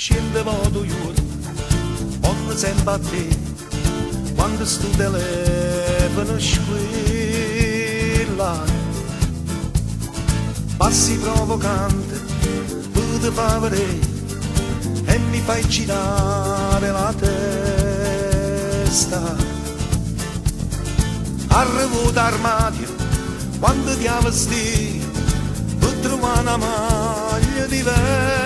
scende modo giorno, quando sempre a te, quando sto telefono squilla, passi provocante, tu fa vedere e mi fai girare la testa. Arrivo d'armadio, quando ti vesti, per trovare una maglia diversa.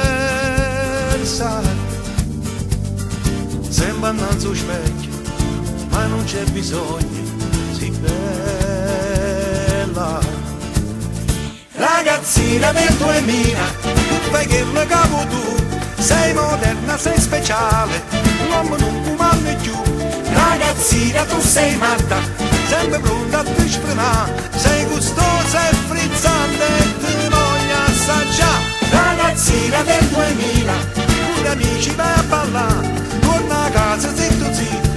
Sembra innanzi allo specchio, ma non c'è bisogno, si bella. Ragazzina del 2000, tu fai che lo capo tu, sei moderna, sei speciale, l'uomo non comanda più. Ragazzina tu sei matta, sempre pronta a ti spronare, sei gustosa e frizzante e ti voglio assaggiare. Ragazzina del 2000, con gli amici vai a ballare, torna a casa zitto zitto,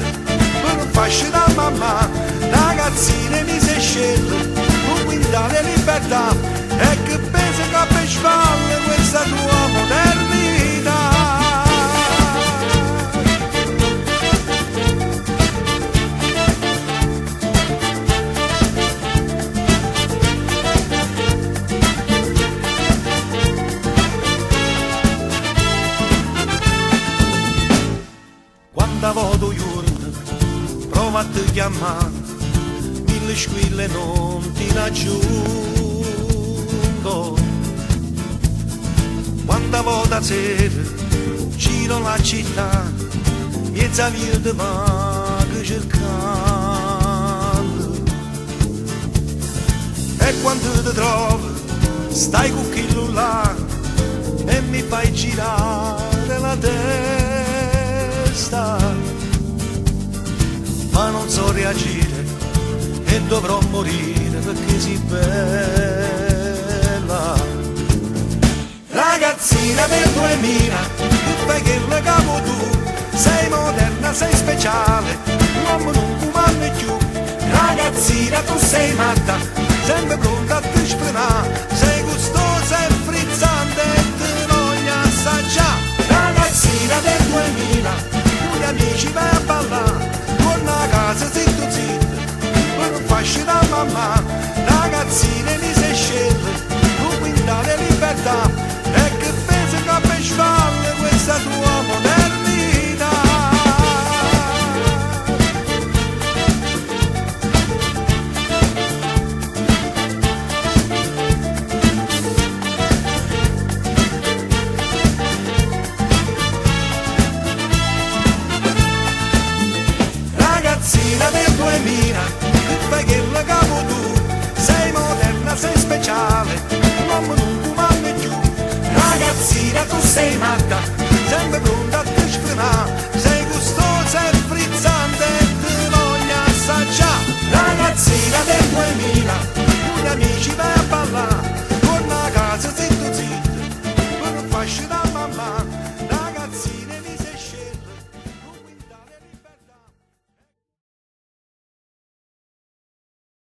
poi non fasci da mamma. Ragazzina mi sei scelto, un quintale libertà, e che pensa che a per spalle questa tua modernità. Quando vado giorno, prova a ti chiamare, mille squille non ti raggiungo. Quando vado a sera, giro la città, mezza via di vaga cercando. E quando ti trovo, stai con chi là e mi fai girare la testa. Ma non so reagire e dovrò morire perché sei bella. Ragazzina del 2000, tu fai che lo capo tu, sei moderna, sei speciale, l'uomo non comanda più. Ragazzina tu sei matta, sempre pronta a ti spronare, sei gustosa e frizzante e ti voglio assaggiare. Ragazzina del 2000, con gli amici vai a ballare, torna a casa zitto zitto, poi non fasci da mamma. Ragazzina mi sei scelto, un quintale libertà, e che pensi che a per spalle questa tua modernità. Ragazzina del 2000, tu fai che lo capo tu, sei moderna, sei speciale, l'uomo non comanda più. Ragazzina tu sei matta, sempre pronta a ti spronare, sei gustosa e frizzante e ti voglio assaggiare. Ragazzina del 2000, con gli amici vai a ballare,